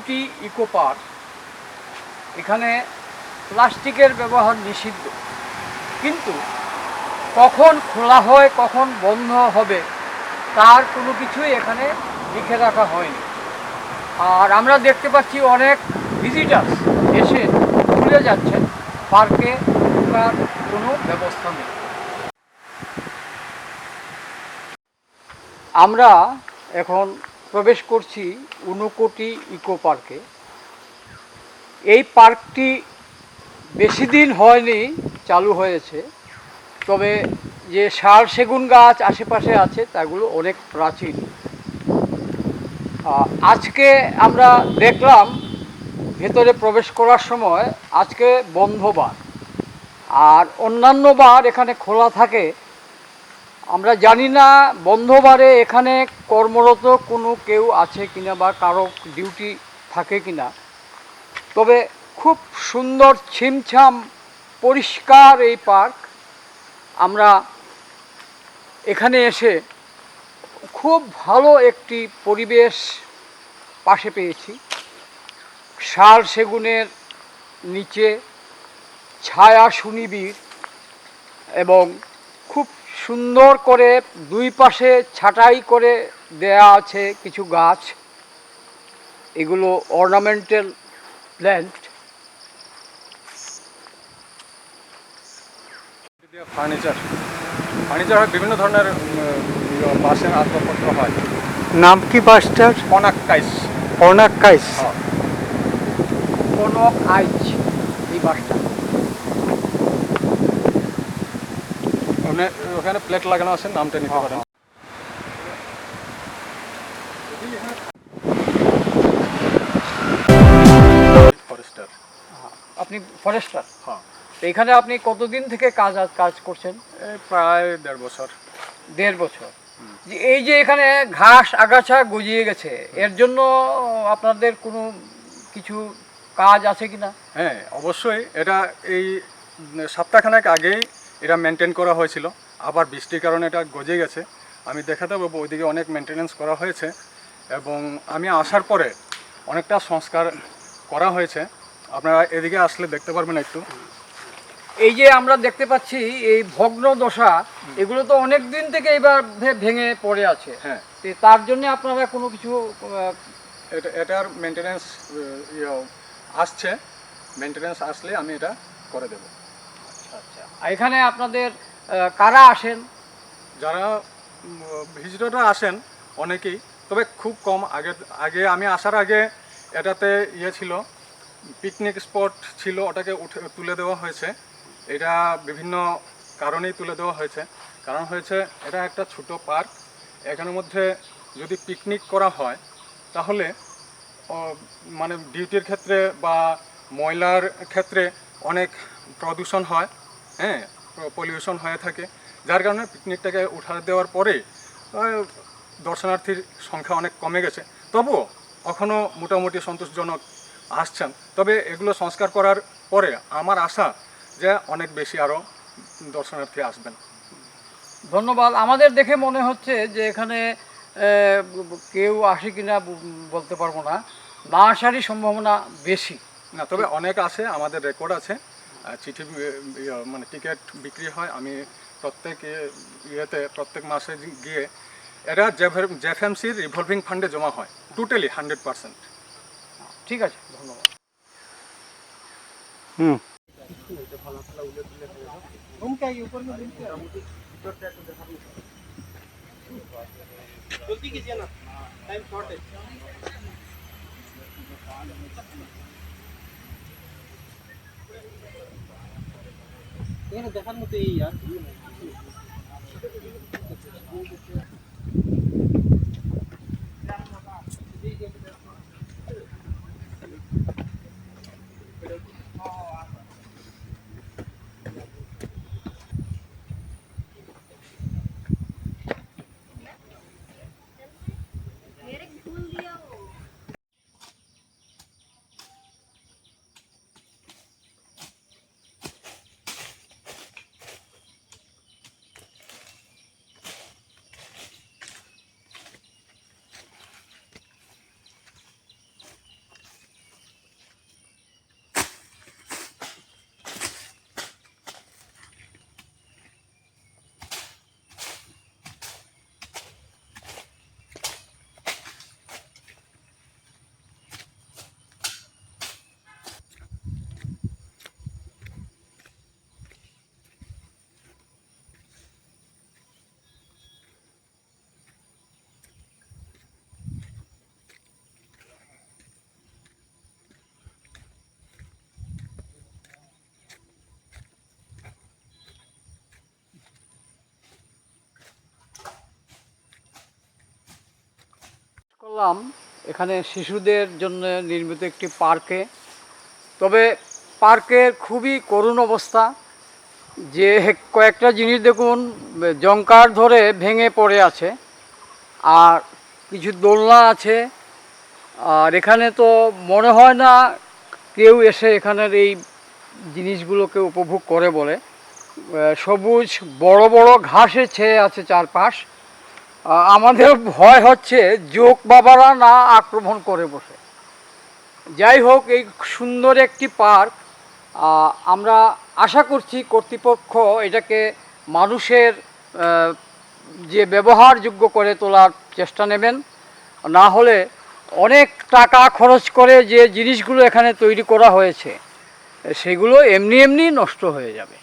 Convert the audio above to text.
Unakoti eco park, এখানে প্লাস্টিকের ব্যবহার নিষিদ্ধ, কিন্তু কখন খোলা হয় কখন বন্ধ হবে তার কোনো কিছুই এখানে লিখে রাখা হয়নি। আর আমরা দেখতে পাচ্ছি অনেক ভিজিটার্স এসে ঘুরে যাচ্ছেন, পার্কে ঢোকার কোনো ব্যবস্থা নেই। আমরা এখন প্রবেশ করছি ঊনকোটি ইকো পার্কে। এই পার্কটি বেশি দিন হয়নি চালু হয়েছে, তবে যে শাল সেগুন গাছ আশেপাশে আছে তাগুলো অনেক প্রাচীন। আজকে আমরা দেখলাম ভেতরে প্রবেশ করার সময় আজকে বন্ধ বার, আর অন্যান্য বার এখানে খোলা থাকে। আমরা জানি না বন্ধ বারে এখানে কর্মরত কোনো কেউ আছে কিনা বা কারো ডিউটি থাকে কিনা, তবে খুব সুন্দর ছিমছাম পরিষ্কার এই পার্ক। আমরা এখানে এসে খুব ভালো একটি পরিবেশ পাশে পেয়েছি। শাল সেগুনের নিচে ছায়া সুনিবিড় এবং খুব সুন্দর করে দুই পাশে ছাঁটাই করে দেয়া আছে কিছু গাছ, এগুলো অর্নামেন্টাল প্ল্যান্ট। ফার্নিচার হয়, বিভিন্ন ধরনের বাঁশের আসবাবপত্র হয়। নাম কি বাসটার? কনাক কাইস। কনাক কাইস। কনক আইচ এই বাসটা। ওখানে প্লেট লাগানো আছে, নামটা নিতে পারেন। ফরেস্টার। আপনি ফরেস্টার? হ্যাঁ। এখানে আপনি কতদিন থেকে কাজ করছেন? প্রায় 1.5 বছর। 1.5 বছর। এই যে এখানে ঘাস আগাছা গজিয়ে গেছে, এর জন্য আপনাদের কোনো কিছু কাজ আছে কি না? হ্যাঁ, অবশ্যই। এটা এই সপ্তাহখানেক আগেই এটা মেনটেন করা হয়েছিল, আবার বৃষ্টির কারণে এটা গজে গেছে। আমি দেখাতে পাবো, ওইদিকে অনেক মেনটেনেন্স করা হয়েছে এবং আমি আসার পরে অনেকটা সংস্কার করা হয়েছে। আপনারা এদিকে আসলে দেখতে পারবেন একটু। এই যে আমরা দেখতে পাচ্ছি এই ভগ্ন দশা, এগুলো তো অনেক দিন থেকে এবার ভেঙে পড়ে আছে। হ্যাঁ, তার জন্য আপনারা কোনো কিছু এটার মেনটেনেন্স আসছে। মেনটেনেন্স আসলে আমি এটা করে দেব। আচ্ছা, এখানে আপনাদের কারা আসেন? যারা ভিজিটররা আসেন অনেকেই, তবে খুব কম। আগে আমি আসার আগে এটাতে ছিল, পিকনিক স্পট ছিল, ওটাকে তুলে দেওয়া হয়েছে। এটা বিভিন্ন কারণেই তুলে দেওয়া হয়েছে। কারণ হয়েছে এটা একটা ছোট পার্ক, এখানের মধ্যে যদি পিকনিক করা হয় তাহলে মানে ডিউটির ক্ষেত্রে বা ময়লার ক্ষেত্রে অনেক প্রদূষণ হয়, হ্যাঁ, পলিউশন হয়ে থাকে। যার কারণে পিকনিকটাকে উঠা দেওয়ার পরে দর্শনার্থীর সংখ্যা অনেক কমে গেছে। তবুও এখনও মোটামুটি সন্তোষজনক আসছেন। তবে এগুলো সংস্কার করার পরে আমার আশা যে অনেক বেশি আরও দর্শনার্থী আসবেন। ধন্যবাদ। আমাদের দেখে মনে হচ্ছে যে এখানে কেউ আসে কিনা বলতে পারবো না, না আসারই সম্ভাবনা বেশি। না, তবে অনেক আসে, আমাদের রেকর্ড আছে। চিঠি মানে টিকিট বিক্রি হয়। আমি প্রত্যেক মাসে গিয়ে এরা জেএফএমসির রিভলভিং ফান্ডে জমা হয়, টোটালি 100%। ঠিক আছে, ধন্যবাদ। जल्दी कीजिए ना, टाइम शॉर्ट है। এখানে দেখার মতো এই আর বললাম এখানে শিশুদের জন্য নির্মিত একটি পার্কে, তবে পার্কের খুবই করুণ অবস্থা। যে কয়েকটা জিনিস দেখুন জংকার ধরে ভেঙে পড়ে আছে, আর কিছু দোলনা আছে। আর এখানে তো মনে হয় না কেউ এসে এখানের এই জিনিসগুলোকে উপভোগ করে বলে। সবুজ বড় বড় ঘাসে ছেয়ে আছে চারপাশ। আমাদের ভয় হচ্ছে জোক বাবারা না আক্রমণ করে বসে। যাই হোক, এই সুন্দর একটি পার্ক, আমরা আশা করছি কর্তৃপক্ষ এটাকে মানুষের যে ব্যবহারযোগ্য করে তোলার চেষ্টা নেবেন। না হলে অনেক টাকা খরচ করে যে জিনিসগুলো এখানে তৈরি করা হয়েছে সেগুলো এমনি এমনি নষ্ট হয়ে যাবে।